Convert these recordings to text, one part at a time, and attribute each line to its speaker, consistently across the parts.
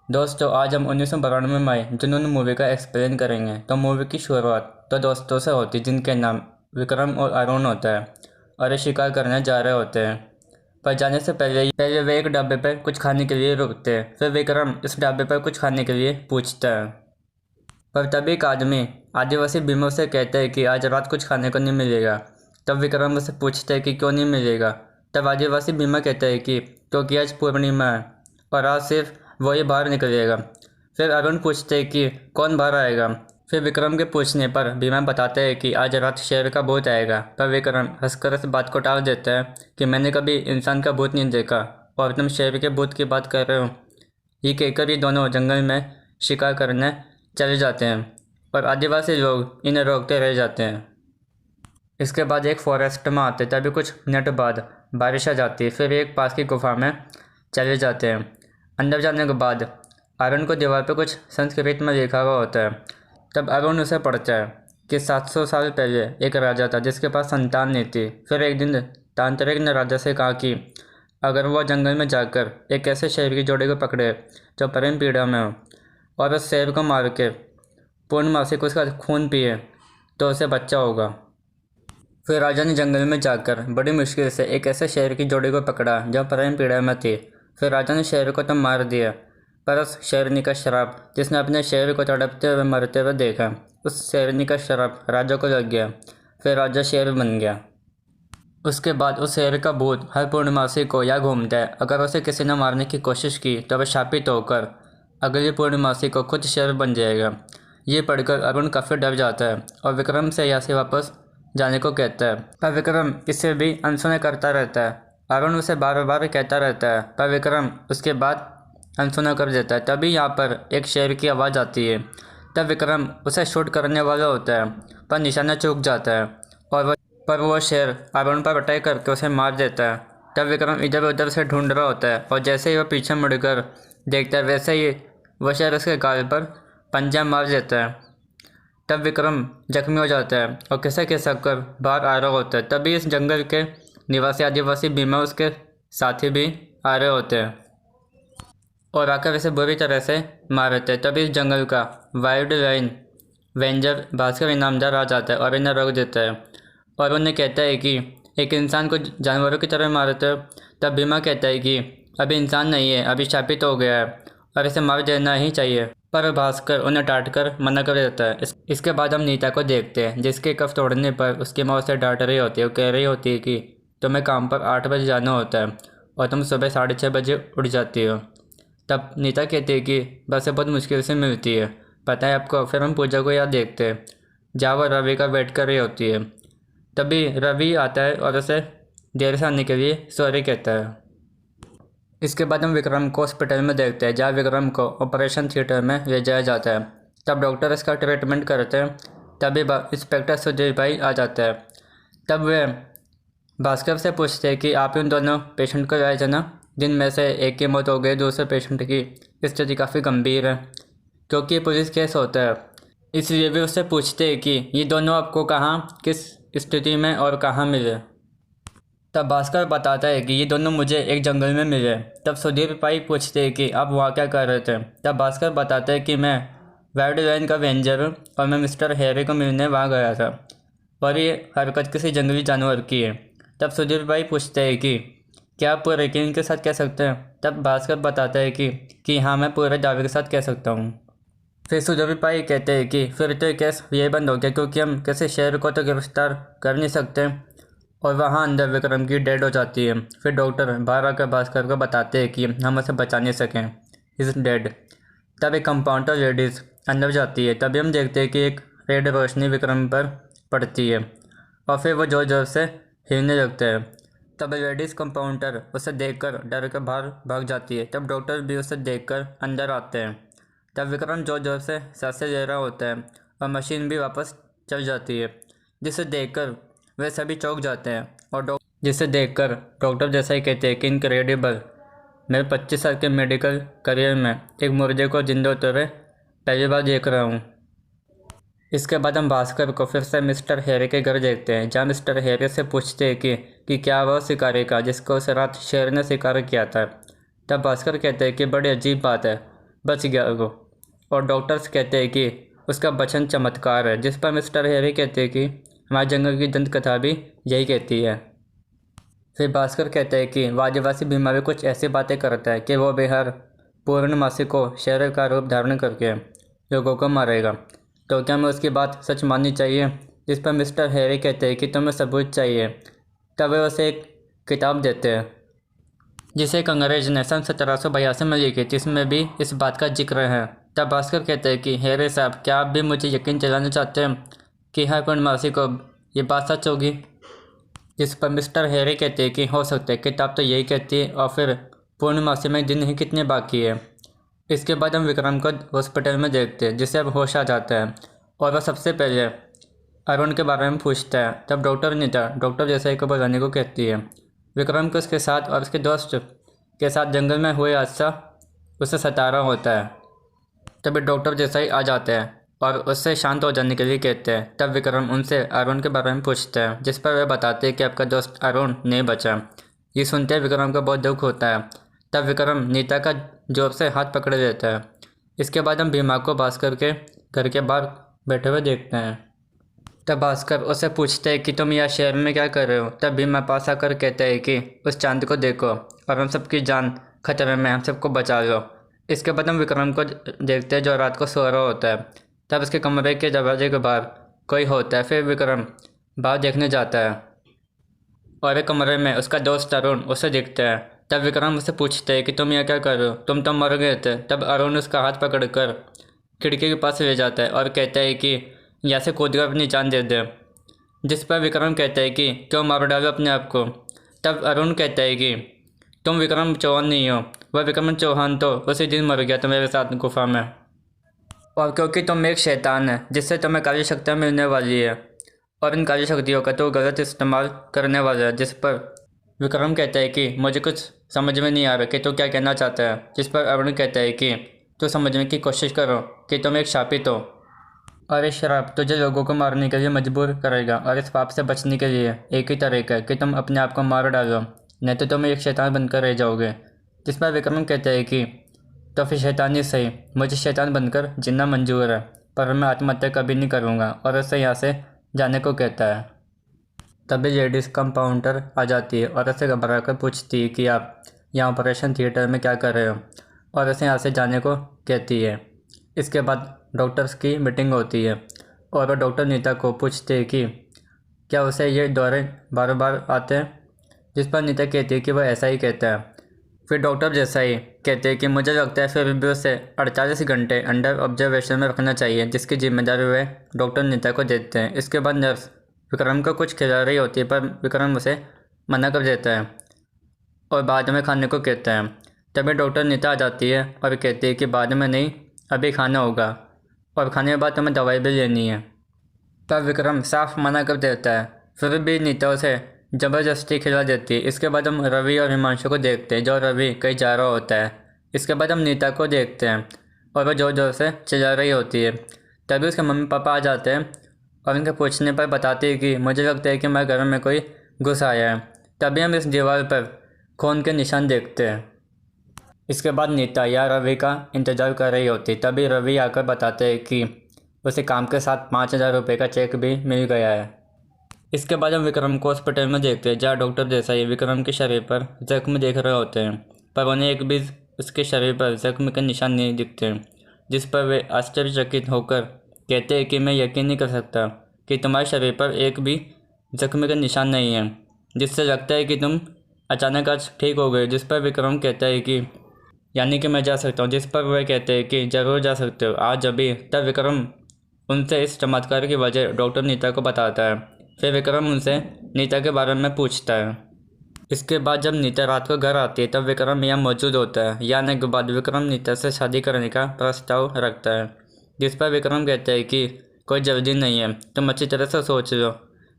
Speaker 1: दोस्तों आज हम 1992 में आए जुनून मूवी का एक्सप्लेन करेंगे। तो मूवी की शुरुआत तो दोस्तों से होती जिनके नाम विक्रम और अरुण होता है और ये शिकार करने जा रहे होते हैं। पर जाने से पहले वे एक ढाबे पर कुछ खाने के लिए रुकते हैं। फिर विक्रम इस ढाबे पर कुछ खाने के लिए पूछता है, पर तभी एक आदमी आदिवासी भीमों से कहता है कि आज रात कुछ खाने को नहीं मिलेगा। तब विक्रम उससे पूछता है कि क्यों नहीं मिलेगा। तब आदिवासी भीमा कहता है कि क्योंकि आज पूर्णिमा है और आज सिर्फ वही बाहर निकलेगा। फिर अरुण पूछते है कि कौन बाहर आएगा। फिर विक्रम के पूछने पर भीमा बताते हैं कि आज रात शेर का भूत आएगा। पर विक्रम हंसकर इस बात को टाल देता है कि मैंने कभी इंसान का भूत नहीं देखा और तुम शेर के भूत की बात कर रहे हो। ये कहकर ये दोनों जंगल में शिकार करने चले जाते हैं और आदिवासी लोग इन्हें रोकते रह जाते हैं। इसके बाद एक फॉरेस्ट में आते तभी कुछ मिनट बाद बारिश आ जाती है। फिर एक पास की गुफा में चले जाते हैं। अंदर जाने के बाद अरुण को दीवार पर कुछ संस्कृत में लिखा हुआ होता है। तब अरुण उसे पढ़ता है कि 700 साल पहले एक राजा था जिसके पास संतान नहीं थी। फिर एक दिन तांत्रिक ने राजा से कहा कि अगर वह जंगल में जाकर एक ऐसे शेर की जोड़ी को पकड़े जो परम पीड़ा में हो और उस शेर को मार के पूर्णमासी को उसका खून पिए तो उसे बच्चा होगा। फिर राजा ने जंगल में जाकर बड़ी मुश्किल से एक ऐसे शेर की जोड़ी को पकड़ा जो परम पीड़ा में थी। फिर राजा ने शेर को तो मार दिया, पर उस शेरनी का श्राप जिसने अपने शेर को तड़पते हुए मरते हुए देखा, उस शेरनी का श्राप राजा को लग गया। फिर राजा शेर बन गया। उसके बाद उस शेर का भूत हर पूर्णमासी को यहाँ घूमता है। अगर उसे किसी ने मारने की कोशिश की तो वह शापित होकर अगली पूर्णमासी को खुद शेर बन जाएगा। ये पढ़कर अरुण काफ़ी डर जाता है और विक्रम से यहाँ से वापस जाने को कहता है। पर विक्रम इससे भी अनसुना करता रहता है। अरुण उसे बार बार कहता रहता है, पर विक्रम उसके बाद अनसुना कर देता है। तभी यहाँ पर एक शेर की आवाज़ आती है। तब विक्रम उसे शूट करने वाला होता है, पर निशाना चूक जाता है और वो शेर अरुण पर अटैक करके उसे मार देता है। तब विक्रम इधर उधर से ढूंढ रहा होता है और जैसे ही वह पीछे मुड़कर देखता है वैसे ही वह शेर उसके गाल पर पंजा मार देता है। तब विक्रम जख्मी हो जाता है और खिसक खिसक कर बाहर आ रहा होता है। तभी इस जंगल के निवासी आदिवासी भीमा उसके साथी भी आ रहे होते हैं और आकर इसे बुरी तरह से मार देते हैं। तभी इस जंगल का wild line ranger Bhaskar Inamdar आ जाता है और इन्हें रोक देता है और उन्हें कहता है कि एक इंसान को जानवरों की तरह मारते हो। तब भीमा कहता है कि अभी इंसान नहीं है, अभी शापित हो गया है और इसे मार देना ही चाहिए। पर भास्कर उन्हें डांट कर मना कर देता है। इसके बाद हम नीता को देखते हैं जिसके कफ तोड़ने पर उसकी माँ उसे डांट रही होती है। वो कह रही होती है कि तुम्हें काम पर 8 बजे जाना होता है और तुम सुबह 6:30 बजे उठ जाती हो। तब नीता कहती है कि बसें बहुत मुश्किल से मिलती है, पता है आपको। फिर हम पूजा को यहाँ देखते हैं जहाँ वह रवि का वेट कर रही होती है। तभी रवि आता है और उसे देर से आने के लिए सॉरी कहता है। इसके बाद हम विक्रम को हॉस्पिटल में देखते हैं जहाँ विक्रम को ऑपरेशन थिएटर में ले जाया जाता है। तब डॉक्टर इसका ट्रीटमेंट करते हैं। तभी इंस्पेक्टर सुधीर भाई आ जाता है। तब वे भास्कर से पूछते हैं कि आप इन दोनों पेशेंट को लाए थे ना, जिनमें से एक की मौत हो गई, दूसरे पेशेंट की स्थिति काफ़ी गंभीर है क्योंकि पुलिस केस होता है। इसलिए वे उससे पूछते हैं कि ये दोनों आपको कहाँ, किस स्थिति में और कहाँ मिले। तब भास्कर बताता है कि ये दोनों मुझे एक जंगल में मिले। तब सुधीर भाई पूछते हैं कि आप वहाँ क्या कर रहे थे। तब भास्कर बताता है कि मैं वाइल्ड लाइन का रेंजर हूँ और मैं मिस्टर हैरी को मिलने वहाँ गया था और ये हरकत किसी जंगली जानवर की है। तब सुधीर भाई पूछते हैं कि क्या आप पूरे यकीन के साथ कह सकते हैं। तब भास्कर बताता है कि हाँ, मैं पूरे दावे के साथ कह सकता हूँ। फिर सुधीर भाई कहते हैं कि फिर तो ये केस ये बंद हो गया क्योंकि हम किसी शेर को तो गिरफ्तार कर नहीं सकते। और वहाँ अंदर विक्रम की डेड हो जाती है। फिर डॉक्टर बाहर आकर भास्कर को बताते हैं कि हम उसे बचा नहीं सकें, इज डेड। तब एक कंपाउंडर लेडीज़ अंदर जाती है। तभी हम देखते हैं कि एक रेड रोशनी विक्रम पर पड़ती है और फिर वो जोर जोर से हिलने लगता है। तब लेडीज़ कंपाउंडर उसे देखकर डर कर बाहर भाग जाती है। तब डॉक्टर भी उसे देखकर अंदर आते हैं। तब विक्रम जोर जोर से सांसें ले रहा होता है और मशीन भी वापस चल जाती है, जिसे देखकर वे सभी चौंक जाते हैं और जिसे देखकर डॉक्टर जैसा ही कहते हैं कि इनक्रेडिबल, मैं 25 साल के मेडिकल करियर में एक मुर्दे को जिंदा होते हुए पहली बार देख रहा हूँ। इसके बाद हम भास्कर को फिर से मिस्टर हैरी के घर देखते हैं जहाँ मिस्टर हैरी से पूछते हैं कि क्या वह शिकारी का जिसको उस रात शेर ने शिकार किया था। तब भास्कर कहते हैं कि बड़ी अजीब बात है, बच गया वो। और डॉक्टर्स कहते हैं कि उसका वचन चमत्कार है, जिस पर मिस्टर हैरी कहते हैं कि हमारे जंगल की दंत कथा भी यही कहती है। फिर भास्कर कहता है कि वो आदिवासी भीमा भी कुछ ऐसी बातें करता है कि वो बिहार पूर्णमासी को शेर का रूप धारण करके लोगों को मारेगा। तो क्या हमें उसकी बात सच माननी चाहिए? जिस पर मिस्टर हैरी कहते हैं कि तुम्हें सबूत चाहिए। तब वे उसे एक किताब देते हैं जिसे एक अंग्रेज ने सन 1782 में लिखी, जिसमें भी इस बात का जिक्र है। तब भास्कर कहते हैं कि हैरी साहब, क्या आप भी मुझे यकीन दिलाना चाहते हैं कि हर पूर्णमासी को ये बात सच होगी? जिस पर मिस्टर हैरी कहते हैं कि हो सकता है, किताब तो यही कहती है, और फिर पूर्णमासी में दिन ही कितने बाकी है। इसके बाद हम विक्रम को हॉस्पिटल में देखते हैं, जिससे अब होश आ जाता है और वह सबसे पहले अरुण के बारे में पूछता है। तब डॉक्टर नीता डॉक्टर जैसा को बुलाने को कहती है। विक्रम को उसके साथ और उसके दोस्त के साथ जंगल में हुए हादसा उसे सता रहा होता है। तभी डॉक्टर जैसा ही आ जाता है और उससे शांत हो जाने के लिए कहते हैं। तब विक्रम उनसे अरुण के बारे में पूछता है, जिस पर वे बताते हैं कि आपका दोस्त अरुण नहीं बचा। ये सुनते विक्रम को बहुत दुख होता है। तब विक्रम नीता का जोर से हाथ पकड़ लेता है। इसके बाद हम भीमा को भास्कर के घर के बाहर बैठे हुए देखते हैं। तब भास्कर उससे पूछते हैं कि तुम यहाँ शहर में क्या कर रहे हो? तब भीमा पास आकर कहता है कि उस चांद को देखो और हम सबकी जान खतरे में, हम सबको बचा लो। इसके बाद हम विक्रम को देखते हैं जो रात को सो रहा होता है। तब उसके कमरे के दरवाजे के बाहर कोई होता है। फिर विक्रम बाहर देखने जाता है और एक कमरे में उसका दोस्त अरुण उसे दिखता है। तब विक्रम उससे पूछते हैं कि तुम यहाँ क्या कर रहे हो? तुम तो मर गए थे। तब अरुण उसका हाथ पकड़कर खिड़की के पास ले जाता है और कहता है कि यहाँ से कूद कर अपनी जान दे दे। जिस पर विक्रम कहता है कि क्यों मार डालो अपने आप को? तब अरुण कहता है कि तुम विक्रम चौहान नहीं हो, वह विक्रम चौहान तो उसी दिन मर गया था मेरे साथ गुफा में। और क्योंकि तुम एक शैतान है जिससे तुम्हें काली शक्तियाँ मिलने वाली है, और इन काली शक्तियों का तो गलत इस्तेमाल करने वाला है। जिस पर विक्रम कहता है कि मुझे कुछ समझ में नहीं आ रहा कि तू क्या कहना चाहता है। जिस पर अरुण कहता है कि तू समझने की कोशिश करो कि तुम एक शापित हो, और इस शराब तुझे लोगों को मारने के लिए मजबूर करेगा, और इस पाप से बचने के लिए एक ही तरीका है कि तुम अपने आप को मार डालो, नहीं तो तुम एक शैतान बनकर रह जाओगे। जिस पर विक्रम कहता है कि तो फिर शैतान ही सही, मुझे शैतान बनकर जीना मंजूर है, पर मैं आत्महत्या कभी नहीं करूँगा, और उससे यहाँ से जाने को कहता है। तभी लेडीज़ कंपाउंडर आ जाती है और उसे घबरा कर पूछती है कि आप यहाँ ऑपरेशन थिएटर में क्या कर रहे हो, और उसे यहाँ से जाने को कहती है। इसके बाद डॉक्टर्स की मीटिंग होती है और वह डॉक्टर नीता को पूछते हैं कि क्या उसे ये दौरे बार बार आते हैं। जिस पर नीता कहती है कि वह ऐसा ही कहता है। फिर डॉक्टर जैसा ही कहते हैं कि मुझे लगता है फिर भी उसे 48 घंटे अंडर ऑब्जर्वेशन में रखना चाहिए, जिसकी जिम्मेदारी वे डॉक्टर नीता को देते हैं। इसके बाद नर्स विक्रम को कुछ खिला रही होती है, पर विक्रम उसे मना कर देता है और बाद में खाने को कहता है। तभी डॉक्टर नीता आ जाती है और कहती है कि बाद में नहीं, अभी खाना होगा, और खाने के बाद तुम्हें दवाई भी लेनी है। तब विक्रम साफ मना कर देता है, फिर भी नीता उसे ज़बरदस्ती खिला देती है। इसके बाद हम रवि और हिमांशु को देखते हैं, जो रवि कहीं जा रहा होता है। इसके बाद हम नीता को देखते हैं और वह ज़ोर ज़ोर से चिल्ला रही होती है। तभी उसके मम्मी पापा आ जाते हैं और उनके पूछने पर बताती है कि मुझे लगता है कि मेरे घर में कोई घुस आया है। तभी हम इस दीवार पर खून के निशान देखते हैं। इसके बाद नीता या रवि का इंतज़ार कर रही होती। तभी रवि आकर बताते हैं कि उसे काम के साथ 5000 रुपये का चेक भी मिल गया है। इसके बाद हम विक्रम को हॉस्पिटल में देखते हैं, जहाँ डॉक्टर देसाई विक्रम के शरीर पर जख्म देख रहे होते हैं, पर उन्हें एक भी उसके शरीर पर जख्म के निशान नहीं दिखते। जिस पर वे आश्चर्यचकित होकर कहते हैं कि मैं यकीन नहीं कर सकता कि तुम्हारे शरीर पर एक भी जख्म का निशान नहीं है, जिससे लगता है कि तुम अचानक आज ठीक हो गए। जिस पर विक्रम कहता है कि यानी कि मैं जा सकता हूँ। जिस पर वे कहते हैं कि ज़रूर जा सकते हो, आज अभी। तब विक्रम उनसे इस चमत्कार की वजह डॉक्टर नीता को बताता है। फिर विक्रम उनसे नीता के बारे में पूछता है। इसके बाद जब नीता रात को घर आती है, तब विक्रम यहाँ मौजूद होता है। यहाँ आने के बाद विक्रम नीता से शादी करने का प्रस्ताव रखता है। जिस पर विक्रम कहता है कि कोई जल्दी नहीं है, तुम अच्छी तरह से सोच लो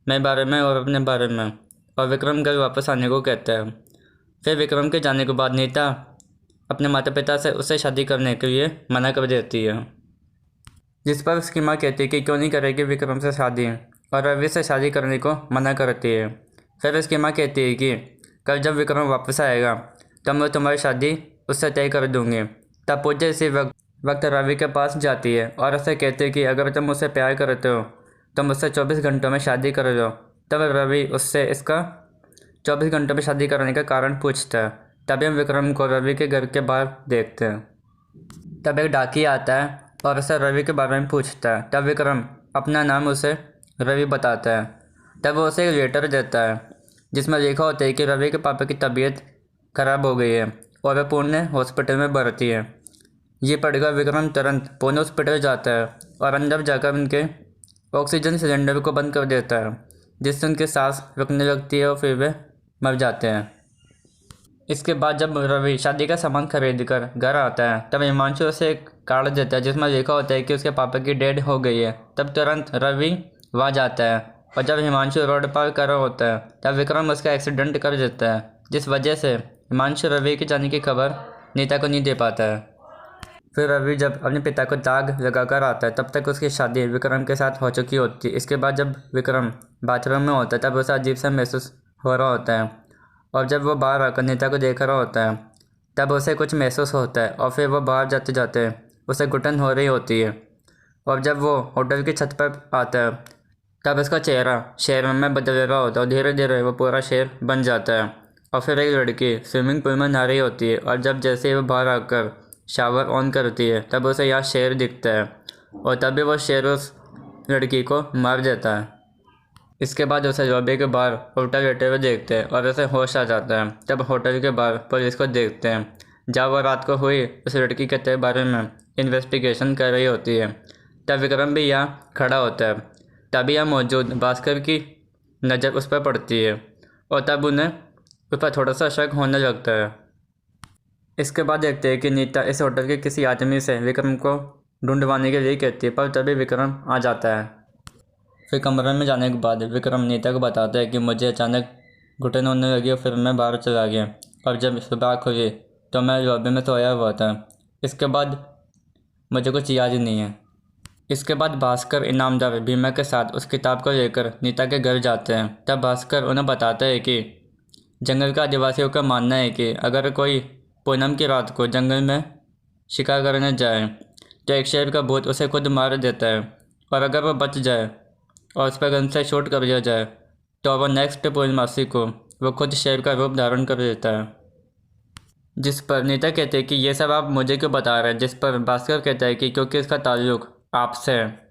Speaker 1: मेरे बारे में और अपने बारे में, और विक्रम घर वापस आने को कहता है। फिर विक्रम के जाने के बाद नीता अपने माता पिता से उससे शादी करने के लिए मना कर देती है। जिस पर उसकी माँ कहती है कि क्यों नहीं करेगी विक्रम से शादी, और रवि से शादी करने को मना करती है। फिर उसकी माँ कहती है कि कल जब विक्रम वापस आएगा तब मैं तुम्हारी शादी उससे तय कर दूँगी, तब पूजा इसी वक्त रवि के पास जाती है और उसे कहती है कि अगर तुम मुझसे प्यार करते हो तो मुझसे 24 घंटों में शादी कर लो। तब रवि उससे इसका 24 घंटों में शादी करने का कारण पूछता है। तभी हम विक्रम को रवि के घर के बाहर देखते हैं। तब एक डाकिया आता है और उसे रवि के बारे में पूछता है। तब विक्रम अपना नाम उसे रवि बताता है। तब वो उसे एक लेटर देता है जिसमें लिखा होता है कि रवि के पापा की तबीयत खराब हो गई है और वह पुणे हॉस्पिटल में भर्ती है। ये पढ़कर विक्रम तुरंत पुणे हॉस्पिटल जाता है और अंदर जाकर उनके ऑक्सीजन सिलेंडर को बंद कर देता है, जिससे उनकी सांस रुकने लगती है और फिर वे मर जाते हैं। इसके बाद जब रवि शादी का सामान खरीद कर घर आता है तब हिमांशु उसे एक कार्ड देता है जिसमें लिखा होता है कि उसके पापा की डेड हो गई है। तब तुरंत रवि वहाँ जाता है और जब हिमांशु रोड पार कर रहा होता है तब विक्रम उसका एक्सीडेंट कर देता है, जिस वजह से हिमांशु रवि के जाने की खबर नीता को नहीं दे पाता है। फिर रवि जब अपने पिता को दाग लगाकर आता है तब तक उसकी शादी विक्रम के साथ हो चुकी होती है। इसके बाद जब विक्रम बाथरूम में होता है तब उसे अजीब सा महसूस हो रहा होता है और जब वो बाहर आकर नीता को देख रहा होता है तब उसे कुछ महसूस होता है और फिर वो बाहर जाते जाते उसे घुटन हो रही होती है। और जब वो होटल की छत पर आता है तब उसका चेहरा शेर में बदल रहा होता है और धीरे धीरे वो पूरा शेर बन जाता है। और फिर एक लड़की स्विमिंग पूल में नहा रही होती है और जब जैसे ही वो बाहर आकर शावर ऑन करती है तब उसे यहाँ शेर दिखता है और तभी वो शेर उस लड़की को मार देता है। इसके बाद उसे लॉबी के बाहर उल्टा लेटे हुए देखते हैं और उसे होश आ जाता है। तब होटल के बाहर पुलिस को देखते हैं जब वह रात को हुई उस लड़की के बारे में इन्वेस्टिगेशन कर रही होती है। तब विक्रम भी यहाँ खड़ा होता है। तभी यहाँ मौजूद भास्कर की नज़र उस पर पड़ती है और तब उन्हें उस पर थोड़ा सा शक होने लगता है। इसके बाद देखते हैं कि नीता इस होटल के किसी आदमी से विक्रम को ढूंढवाने के लिए कहती है, पर तभी विक्रम आ जाता है। फिर कमरे में जाने के बाद विक्रम नीता को बताता है कि मुझे अचानक घुटन होने लगी और फिर मैं बाहर चला गया और जब सुबह खुली तो मैं लॉबी में सोया हुआ था। इसके बाद मुझे कुछ याद ही नहीं है। इसके बाद भास्कर इनामदार भीमा के साथ उस किताब को लेकर नीता के घर जाते हैं। तब भास्कर उन्हें बताता है कि जंगल के आदिवासियों का मानना है कि अगर कोई पूनम की रात को जंगल में शिकार करने जाए तो एक शेर का भूत उसे खुद मार देता है और अगर वह बच जाए और उस पर गन से शूट कर दिया जाए तो वह नेक्स्ट पूर्णमासी को वो खुद शेर का रूप धारण कर देता है। जिस पर नीता कहते हैं कि ये सब आप मुझे क्यों बता रहे हैं, जिस पर भास्कर कहता है कि क्योंकि इसका ताल्लुक आपसे है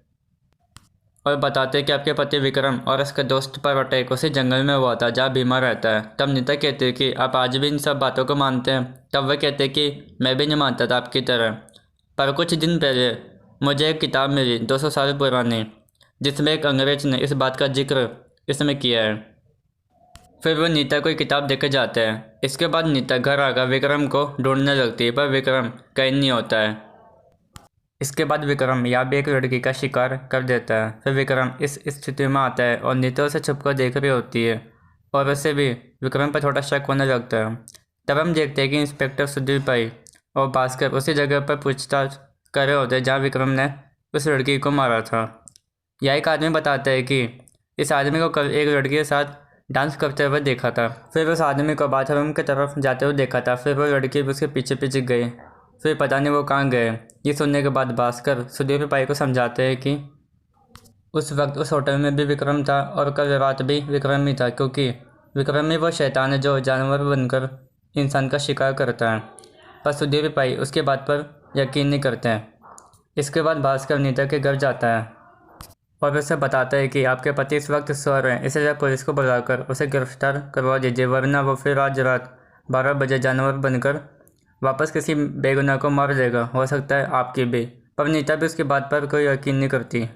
Speaker 1: और बताते हैं कि आपके पति विक्रम और उसके दोस्त पर अटैक उसी जंगल में हुआ था जहाँ भीमा रहता है। तब नीता कहते हैं कि आप आज भी इन सब बातों को मानते हैं। तब वह कहते हैं कि मैं भी नहीं मानता था आपकी तरह, पर कुछ दिन पहले मुझे एक किताब मिली 200 साल पुरानी जिसमें एक अंग्रेज ने इस बात का जिक्र इसमें किया है। फिर वो नीता को एक किताब देकर जाते हैं। इसके बाद नीता घर आकर विक्रम को ढूंढने लगती है, पर विक्रम कहीं नहीं होता है। इसके बाद विक्रम यहाँ भी एक लड़की का शिकार कर देता है। फिर विक्रम इस स्थिति में आता है और नीता उसे छुप कर देख रही होती है और उसे भी विक्रम पर थोड़ा शक होने लगता है। तब हम देखते हैं कि इंस्पेक्टर सुधीर भाई और भास्कर उसी जगह पर पूछताछ कर रहे होते हैं जहाँ विक्रम ने उस लड़की को मारा था। यह एक आदमी बताता है कि इस आदमी को कल एक लड़की के साथ डांस करते हुए देखा था। फिर उस आदमी को बाथरूम की तरफ जाते हुए देखा था। फिर वो लड़की भी उसके पीछे पीछे गई, फिर पता नहीं वो कहाँ गए। ये सुनने के बाद भास्कर सुधीर भाई को समझाते हैं कि उस वक्त उस होटल में भी विक्रम था और कल रात भी विक्रम ही था, क्योंकि विक्रम ही वो शैतान है जो जानवर बनकर इंसान का शिकार करता है। पर सुधीर भाई उसके बात पर यकीन नहीं करते हैं। इसके बाद भास्कर नीता के घर जाता है और उसे बताता है कि आपके पति इस वक्त सो रहे हैं, इसलिए पुलिस को बुलाकर उसे गिरफ्तार करवा दीजिए, वरना वो फिर आज रात 12 बजे जानवर बनकर वापस किसी बेगुनाह को मार देगा, हो सकता है आपकी भी। पर नीता भी उसकी बात पर कोई यकीन नहीं करती।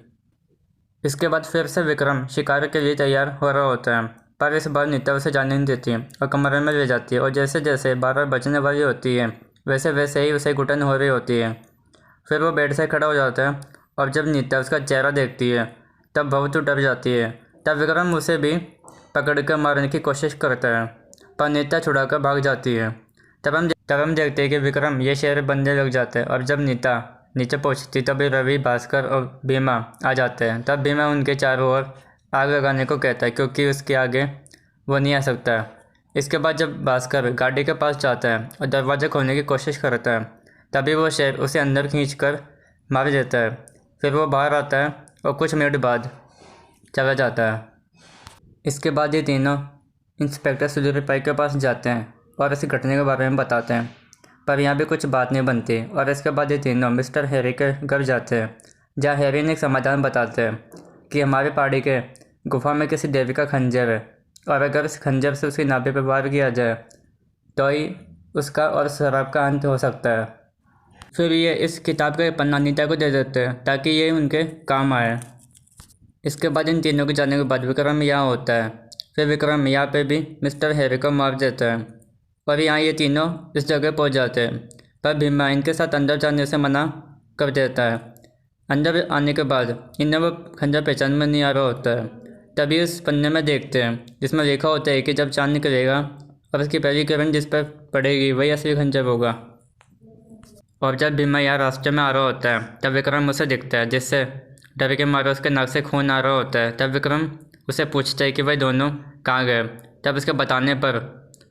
Speaker 1: इसके बाद फिर से विक्रम शिकार के लिए तैयार हो रहा होता है, पर इस बार नीता उसे जाने नहीं देती और कमरे में ले जाती है और जैसे जैसे 12 बजने वाली होती है वैसे वैसे ही उसे घुटन हो रही होती है। फिर वो बेड से खड़ा हो जाता है और जब नीता उसका चेहरा देखती है तब बहुत डर जाती है। तब विक्रम उसे भी पकड़ कर मारने की कोशिश करता है, पर नीता छुड़ाकर भाग जाती है। तब हम देखते हैं कि विक्रम ये शेर बनने लग जाता है और जब नीता नीचे पहुंचती तभी रवि, भास्कर और भीमा आ जाते हैं। तब भीमा उनके चारों ओर आग लगाने को कहता है क्योंकि उसके आगे वो नहीं आ सकता। इसके बाद जब भास्कर गाड़ी के पास जाता है और दरवाज़ा खोलने की कोशिश करता है तभी वो शेर उसे अंदर खींचकर मार देता है। फिर वो बाहर आता है और कुछ मिनट बाद चला जाता है। इसके बाद ये तीनों इंस्पेक्टर सुलूरीपाई के पास जाते हैं और इस घटना के बारे में बताते हैं, पर यहाँ भी कुछ बात नहीं बनती। और इसके बाद ये तीनों मिस्टर हैरी के घर जाते हैं, जहाँ हैरी ने एक समाधान बताते हैं कि हमारे पहाड़ी के गुफा में किसी देवी का खंजर है, और अगर इस खंजर से उसकी नाभि पर वार किया जाए तो ही उसका और शराब का अंत हो सकता है। फिर ये इस किताब का पन्ना नीता को दे देते हैं ताकि ये उनके काम आए। इसके बाद इन तीनों के जाने के बाद विक्रम यहाँ होता है। फिर विक्रम यहाँ पे भी मिस्टर हैरी को मार देता है और यहाँ ये तीनों इस जगह पहुँच जाते हैं, पर भीमा इनके साथ अंदर जाने से मना कर देता है। अंदर आने के बाद इन्हें वो खंजर पहचान में नहीं आ रहा होता है। तभी इस पन्ने में देखते हैं जिसमें लिखा होता है कि जब चाँद निकलेगा और उसकी पहली किरण जिस पर पड़ेगी वही असली खंजर होगा। और जब भीमा यहाँ रास्ते में आ रहा होता है तब विक्रम उसे दिखता है, जिससे डर के मारे उसके नाक से खून आ रहा होता है। तब विक्रम उसे पूछता है कि वह दोनों कहाँ गए। तब उसके बताने पर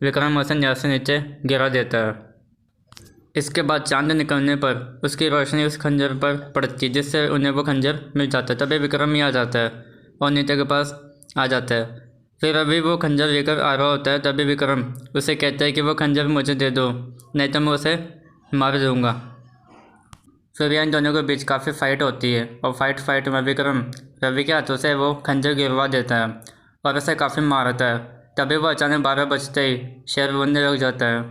Speaker 1: विक्रम उसे नीचे से नीचे गिरा देता है। इसके बाद चांद निकलने पर उसकी रोशनी उस खंजर पर पड़ती है, जिससे उन्हें वो खंजर मिल जाता है। तभी विक्रम ही आ जाता है और नीता के पास आ जाता है। फिर अभी वो खंजर लेकर आ रहा होता है, तभी विक्रम उसे कहता है कि वो खंजर मुझे दे दो, नहीं तो मैं उसे मार दूँगा। फिर इन दोनों के बीच काफ़ी फाइट होती है और फाइट में विक्रम रवि के हाथों से वो खंजर गिरवा देता है और उसे काफ़ी मारता है। तभी वो अचानक 12 बजते ही शेर बोलने लग जाता है।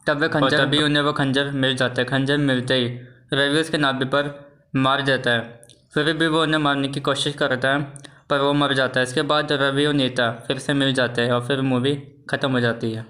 Speaker 1: तभी उन्हें वो खंजर मिल जाता है। खंजर मिलते ही रवि उसके नाभि पर मार देता है। फिर भी वो उन्हें मारने की कोशिश करता है पर वो मर जाता है। इसके बाद रवि और नीता फिर से मिल जाते हैं और फिर मूवी ख़त्म हो जाती है।